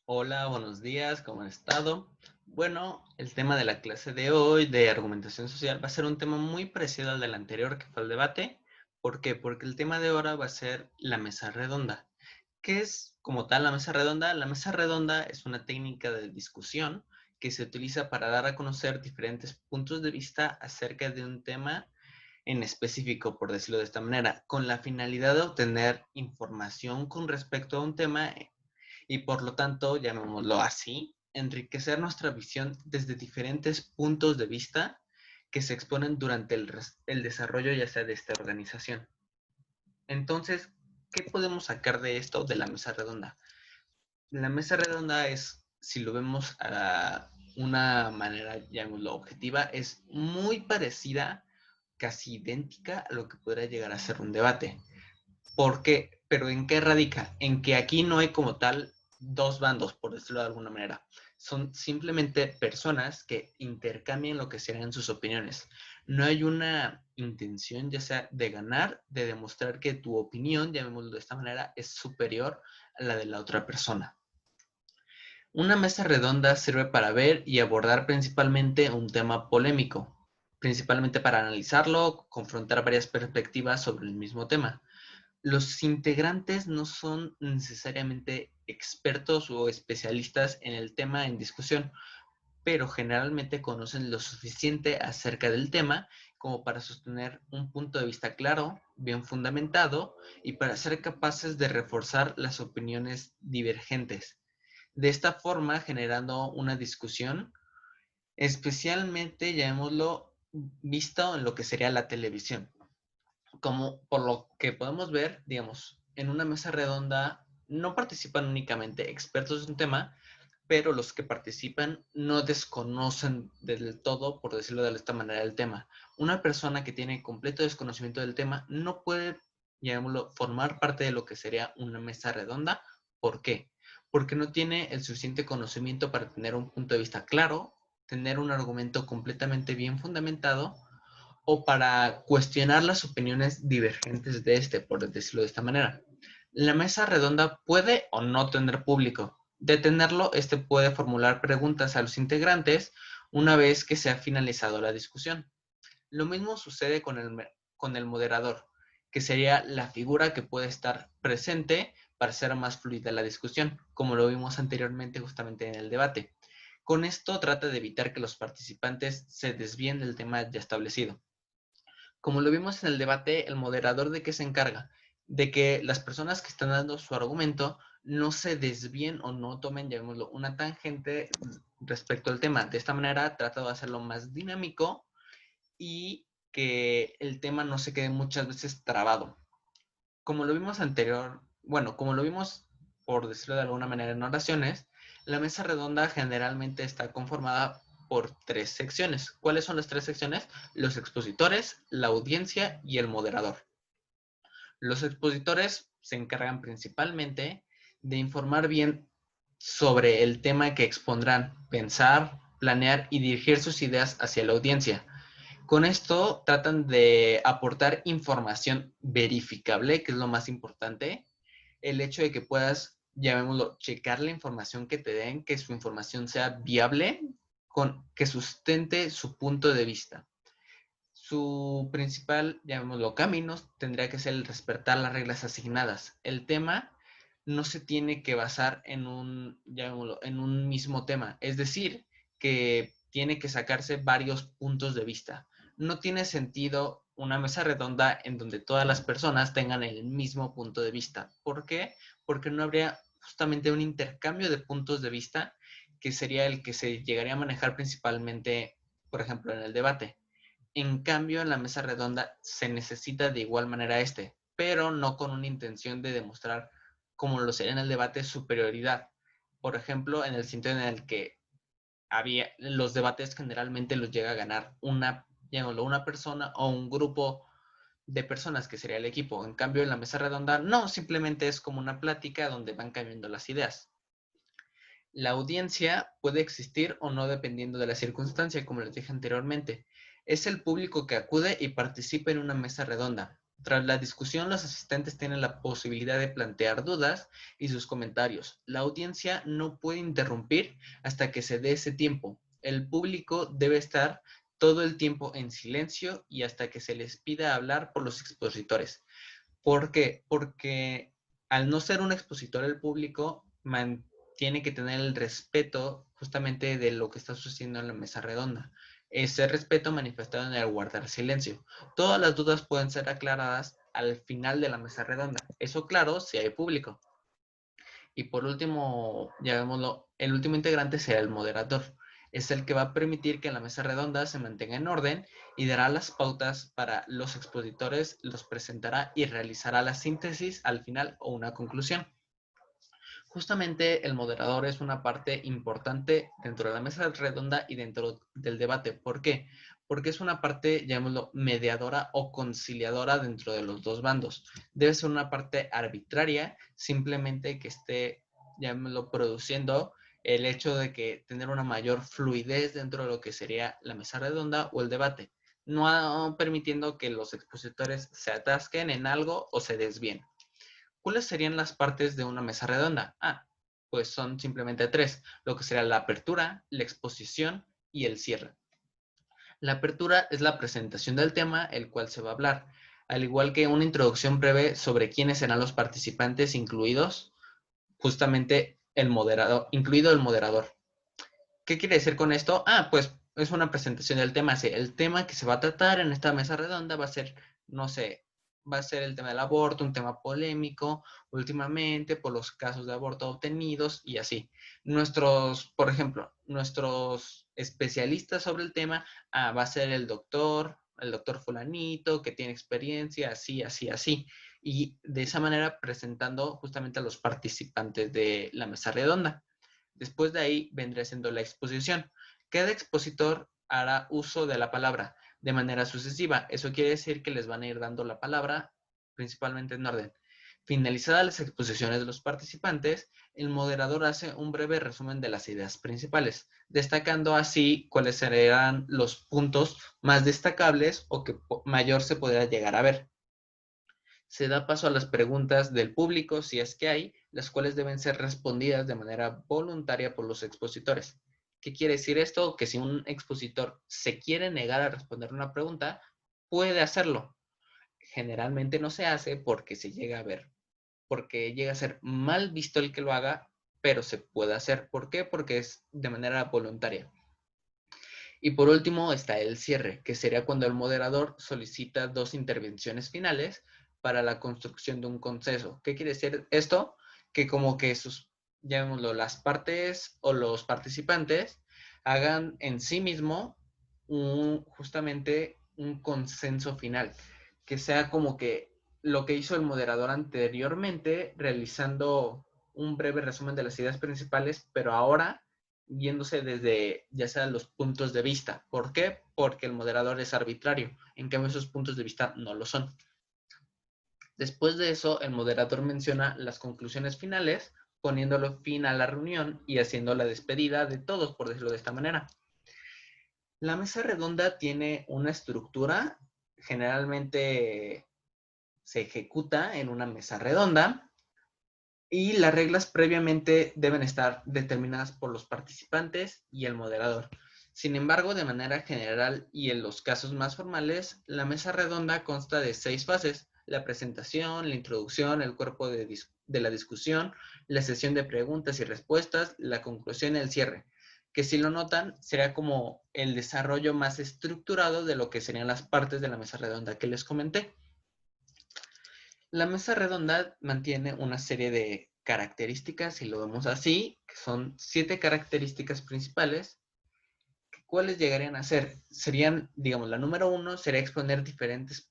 Hola, buenos días, ¿cómo han estado? Bueno, el tema de la clase de hoy de argumentación social va a ser un tema muy parecido al del anterior que fue el debate. ¿Por qué? Porque el tema de ahora va a ser la mesa redonda. ¿Qué es como tal la mesa redonda? La mesa redonda es una técnica de discusión que se utiliza para dar a conocer diferentes puntos de vista acerca de un tema en específico, por decirlo de esta manera, con la finalidad de obtener información con respecto a un tema y por lo tanto, llamémoslo así, enriquecer nuestra visión desde diferentes puntos de vista que se exponen durante el desarrollo ya sea de esta organización. Entonces, ¿qué podemos sacar de esto de la mesa redonda? La mesa redonda es, si lo vemos a una manera, llamémoslo objetiva, es muy parecida, casi idéntica a lo que podría llegar a ser un debate. ¿Por qué? Pero ¿en qué radica? En que aquí no hay como tal dos bandos, por decirlo de alguna manera. Son simplemente personas que intercambian lo que serían sus opiniones. No hay una intención, ya sea de ganar, de demostrar que tu opinión, llamémoslo de esta manera, es superior a la de la otra persona. Una mesa redonda sirve para ver y abordar principalmente un tema polémico, principalmente para analizarlo, confrontar varias perspectivas sobre el mismo tema. Los integrantes no son necesariamente expertos o especialistas en el tema en discusión, pero generalmente conocen lo suficiente acerca del tema como para sostener un punto de vista claro, bien fundamentado y para ser capaces de reforzar las opiniones divergentes. De esta forma, generando una discusión, especialmente, llamémoslo, visto en lo que sería la televisión. Como por lo que podemos ver, digamos, en una mesa redonda no participan únicamente expertos de un tema, pero los que participan no desconocen del todo, por decirlo de esta manera, el tema. Una persona que tiene completo desconocimiento del tema no puede, llamémoslo, formar parte de lo que sería una mesa redonda. ¿Por qué? Porque no tiene el suficiente conocimiento para tener un punto de vista claro, tener un argumento completamente bien fundamentado o para cuestionar las opiniones divergentes de este, por decirlo de esta manera. La mesa redonda puede o no tener público. De tenerlo, este puede formular preguntas a los integrantes una vez que se ha finalizado la discusión. Lo mismo sucede con el moderador, que sería la figura que puede estar presente para hacer más fluida la discusión, como lo vimos anteriormente justamente en el debate. Con esto trata de evitar que los participantes se desvíen del tema ya establecido. Como lo vimos en el debate, el moderador de qué se encarga? De que las personas que están dando su argumento no se desvíen o no tomen, llamémoslo, una tangente respecto al tema. De esta manera trata de hacerlo más dinámico y que el tema no se quede muchas veces trabado. Como lo vimos anterior, bueno, como lo vimos por decirlo de alguna manera en oraciones, la mesa redonda generalmente está conformada por tres secciones. ¿Cuáles son las tres secciones? Los expositores, la audiencia y el moderador. Los expositores se encargan principalmente de informar bien sobre el tema que expondrán, pensar, planear y dirigir sus ideas hacia la audiencia. Con esto tratan de aportar información verificable, que es lo más importante. El hecho de que puedas, llamémoslo, checar la información que te den, que su información sea viable, que sustente su punto de vista. Su principal, llamémoslo, caminos tendría que ser el respetar las reglas asignadas. El tema no se tiene que basar en un, llamémoslo, en un mismo tema. Es decir, que tiene que sacarse varios puntos de vista. No tiene sentido una mesa redonda en donde todas las personas tengan el mismo punto de vista. ¿Por qué? Porque no habría justamente un intercambio de puntos de vista que sería el que se llegaría a manejar principalmente, por ejemplo, en el debate. En cambio, en la mesa redonda se necesita de igual manera pero no con una intención de demostrar, como lo sería en el debate, superioridad. Por ejemplo, en el sentido en el que había los debates generalmente los llega a ganar una persona o un grupo de personas que sería el equipo. En cambio, en la mesa redonda no, simplemente es como una plática donde van cambiando las ideas. La audiencia puede existir o no dependiendo de la circunstancia, como les dije anteriormente. Es el público que acude y participa en una mesa redonda. Tras la discusión, los asistentes tienen la posibilidad de plantear dudas y sus comentarios. La audiencia no puede interrumpir hasta que se dé ese tiempo. El público debe estar todo el tiempo en silencio y hasta que se les pida hablar por los expositores. ¿Por qué? Porque al no ser un expositor, el público tiene que tener el respeto justamente de lo que está sucediendo en la mesa redonda. Ese respeto manifestado en el guardar silencio. Todas las dudas pueden ser aclaradas al final de la mesa redonda. Eso claro, si hay público. Y por último, llamémoslo, el último integrante será el moderador. Es el que va a permitir que la mesa redonda se mantenga en orden y dará las pautas para los expositores, los presentará y realizará la síntesis al final o una conclusión. Justamente el moderador es una parte importante dentro de la mesa redonda y dentro del debate. ¿Por qué? Porque es una parte, llamémoslo, mediadora o conciliadora dentro de los dos bandos. Debe ser una parte arbitraria, simplemente que esté, llamémoslo, produciendo el hecho de que tener una mayor fluidez dentro de lo que sería la mesa redonda o el debate, no permitiendo que los expositores se atasquen en algo o se desvíen. ¿Cuáles serían las partes de una mesa redonda? Pues son simplemente tres, lo que sería la apertura, la exposición y el cierre. La apertura es la presentación del tema, el cual se va a hablar, al igual que una introducción breve sobre quiénes serán los participantes, incluidos justamente el moderador, incluido el moderador. ¿Qué quiere decir con esto? Pues es una presentación del tema. Sí, el tema que se va a tratar en esta mesa redonda va a ser, no sé, va a ser el tema del aborto, un tema polémico últimamente por los casos de aborto obtenidos y así. Por ejemplo, nuestros especialistas sobre el tema, va a ser el doctor fulanito, que tiene experiencia, así, así, así. Y de esa manera presentando justamente a los participantes de la mesa redonda. Después de ahí vendría siendo la exposición. Cada expositor hará uso de la palabra de manera sucesiva. Eso quiere decir que les van a ir dando la palabra principalmente en orden. Finalizadas las exposiciones de los participantes, el moderador hace un breve resumen de las ideas principales, destacando así cuáles serán los puntos más destacables o que mayor se podrá llegar a ver. Se da paso a las preguntas del público, si es que hay, las cuales deben ser respondidas de manera voluntaria por los expositores. ¿Qué quiere decir esto? Que si un expositor se quiere negar a responder una pregunta, puede hacerlo. Generalmente no se hace porque se llega a ver, porque llega a ser mal visto el que lo haga, pero se puede hacer. ¿Por qué? Porque es de manera voluntaria. Y por último está el cierre, que sería cuando el moderador solicita dos intervenciones finales para la construcción de un consenso. ¿Qué quiere decir esto? Que como que llamémoslo, las partes o los participantes hagan en sí mismo justamente un consenso final, que sea como que lo que hizo el moderador anteriormente, realizando un breve resumen de las ideas principales, pero ahora yéndose desde ya sea los puntos de vista. ¿Por qué? Porque el moderador es arbitrario, en cambio esos puntos de vista no lo son. Después de eso, el moderador menciona las conclusiones finales, poniéndolo fin a la reunión y haciendo la despedida de todos, por decirlo de esta manera. La mesa redonda tiene una estructura, generalmente se ejecuta en una mesa redonda, y las reglas previamente deben estar determinadas por los participantes y el moderador. Sin embargo, de manera general y en los casos más formales, la mesa redonda consta de 6 fases: la presentación, la introducción, el cuerpo de la discusión, la sesión de preguntas y respuestas, la conclusión y el cierre, que si lo notan, sería como el desarrollo más estructurado de lo que serían las partes de la mesa redonda que les comenté. La mesa redonda mantiene una serie de características, si lo vemos así, que son 7 características principales. ¿Cuáles llegarían a ser? Serían, digamos, la número 1 sería exponer diferentes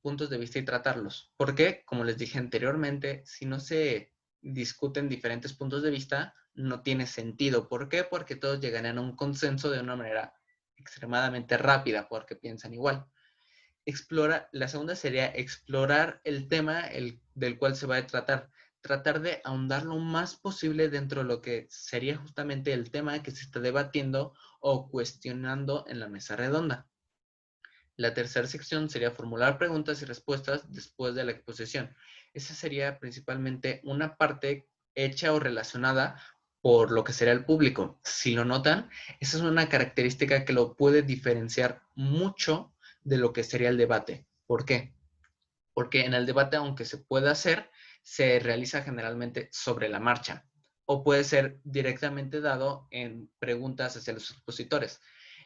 puntos de vista y tratarlos. ¿Por qué? Como les dije anteriormente, si no se discuten diferentes puntos de vista, no tiene sentido. ¿Por qué? Porque todos llegarían a un consenso de una manera extremadamente rápida, porque piensan igual. La segunda sería explorar el tema del cual se va a tratar de ahondar lo más posible dentro de lo que sería justamente el tema que se está debatiendo o cuestionando en la mesa redonda. La tercera sección sería formular preguntas y respuestas después de la exposición. Esa sería principalmente una parte hecha o relacionada por lo que sería el público. Si lo notan, esa es una característica que lo puede diferenciar mucho de lo que sería el debate. ¿Por qué? Porque en el debate, aunque se pueda hacer, se realiza generalmente sobre la marcha o puede ser directamente dado en preguntas hacia los expositores.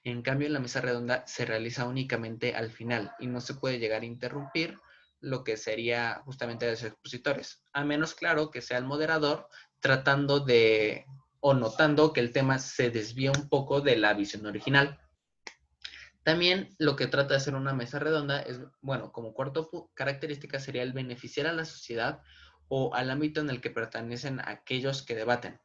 En cambio, en la mesa redonda se realiza únicamente al final y no se puede llegar a interrumpir lo que sería justamente de los expositores, a menos, claro, que sea el moderador tratando de o notando que el tema se desvía un poco de la visión original. También lo que trata de hacer una mesa redonda es, bueno, como cuarta característica sería el beneficiar a la sociedad o al ámbito en el que pertenecen aquellos que debaten.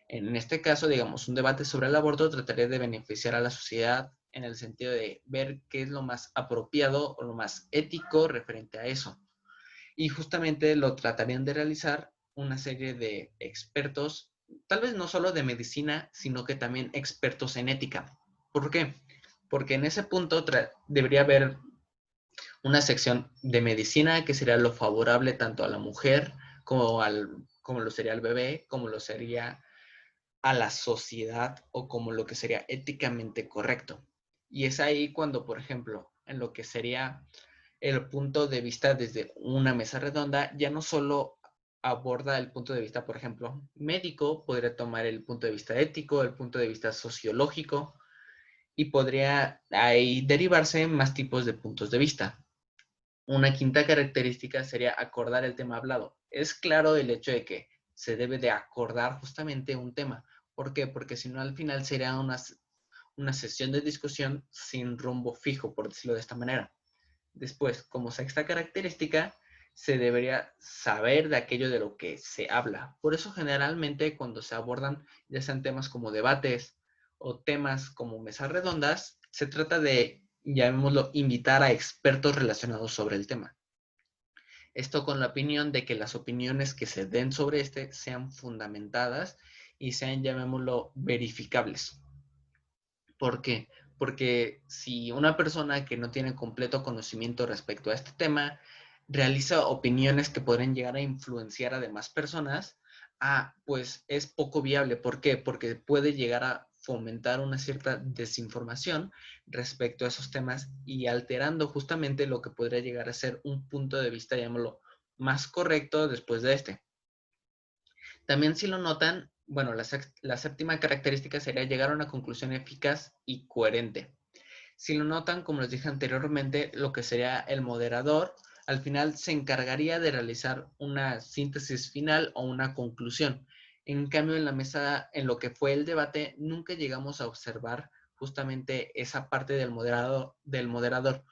En este caso, digamos, un debate sobre el aborto trataría de beneficiar a la sociedad en el sentido de ver qué es lo más apropiado o lo más ético referente a eso. Y justamente lo tratarían de realizar una serie de expertos, tal vez no solo de medicina, sino que también expertos en ética. ¿Por qué? Porque en ese punto debería haber una sección de medicina que sería lo favorable tanto a la mujer como lo sería al bebé, como lo sería a la sociedad o como lo que sería éticamente correcto. Y es ahí cuando, por ejemplo, en lo que sería el punto de vista desde una mesa redonda, ya no solo aborda el punto de vista, por ejemplo, médico, podría tomar el punto de vista ético, el punto de vista sociológico, y podría ahí derivarse más tipos de puntos de vista. Una quinta característica sería acordar el tema hablado. Es claro el hecho de que se debe de acordar justamente un tema. ¿Por qué? Porque si no, al final sería una sesión de discusión sin rumbo fijo, por decirlo de esta manera. Después, como sexta característica, se debería saber de aquello de lo que se habla. Por eso generalmente cuando se abordan ya sean temas como debates o temas como mesas redondas, se trata de, llamémoslo, invitar a expertos relacionados sobre el tema. Esto con la opinión de que las opiniones que se den sobre este sean fundamentadas y sean, llamémoslo, verificables. ¿Por qué? Porque si una persona que no tiene completo conocimiento respecto a este tema realiza opiniones que podrían llegar a influenciar a demás personas, pues es poco viable. ¿Por qué? Porque puede llegar a fomentar una cierta desinformación respecto a esos temas y alterando justamente lo que podría llegar a ser un punto de vista, llamémoslo, más correcto después de este. También si lo notan, bueno, la séptima característica sería llegar a una conclusión eficaz y coherente. Si lo notan, como les dije anteriormente, lo que sería el moderador, al final se encargaría de realizar una síntesis final o una conclusión. En cambio, en la mesa, en lo que fue el debate, nunca llegamos a observar justamente esa parte del moderador.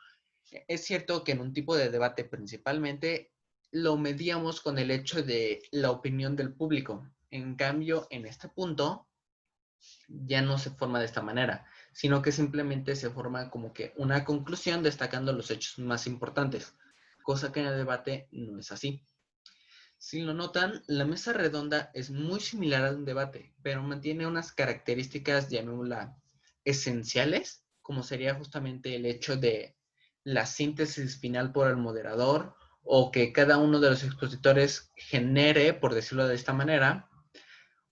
Es cierto que en un tipo de debate principalmente lo medíamos con el hecho de la opinión del público. En cambio, en este punto ya no se forma de esta manera, sino que simplemente se forma como que una conclusión destacando los hechos más importantes, cosa que en el debate no es así. Si lo notan, la mesa redonda es muy similar a un debate, pero mantiene unas características, llamémosla, esenciales, como sería justamente el hecho de la síntesis final por el moderador o que cada uno de los expositores genere, por decirlo de esta manera,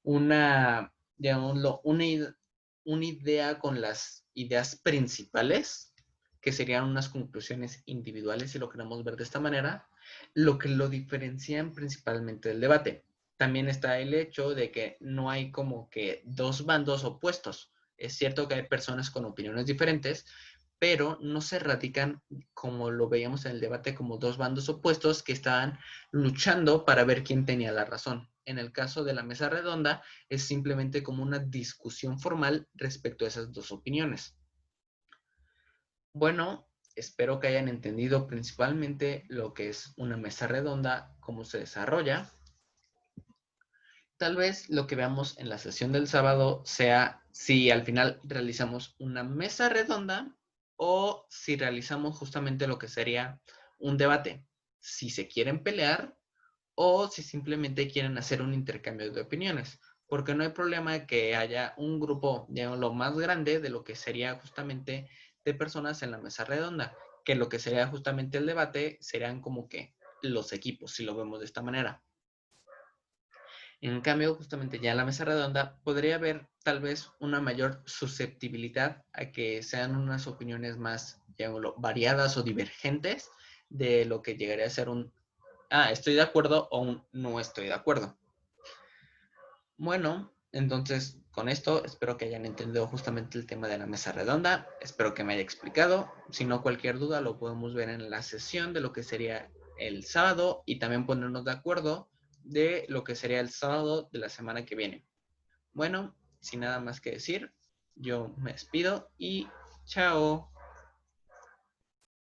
una, llamémoslo, una idea con las ideas principales, que serían unas conclusiones individuales, si lo queremos ver de esta manera, lo que lo diferencian principalmente del debate. También está el hecho de que no hay como que dos bandos opuestos. Es cierto que hay personas con opiniones diferentes, pero no se radican, como lo veíamos en el debate, como dos bandos opuestos que estaban luchando para ver quién tenía la razón. En el caso de la mesa redonda, es simplemente como una discusión formal respecto a esas dos opiniones. Bueno, espero que hayan entendido principalmente lo que es una mesa redonda, cómo se desarrolla. Tal vez lo que veamos en la sesión del sábado sea si al final realizamos una mesa redonda o si realizamos justamente lo que sería un debate. Si se quieren pelear o si simplemente quieren hacer un intercambio de opiniones. Porque no hay problema que haya un grupo, digamos, lo más grande de lo que sería justamente de personas en la mesa redonda. que lo que sería justamente el debate serían como que los equipos, si lo vemos de esta manera. En cambio, justamente ya en la mesa redonda podría haber tal vez una mayor susceptibilidad a que sean unas opiniones más, digámoslo, variadas o divergentes de lo que llegaría a ser un, estoy de acuerdo o un no estoy de acuerdo. Bueno, entonces con esto espero que hayan entendido justamente el tema de la mesa redonda. Espero que me haya explicado. Si no, cualquier duda lo podemos ver en la sesión de lo que sería el sábado y también ponernos de acuerdo de lo que sería el sábado de la semana que viene. Bueno, sin nada más que decir, yo me despido y chao.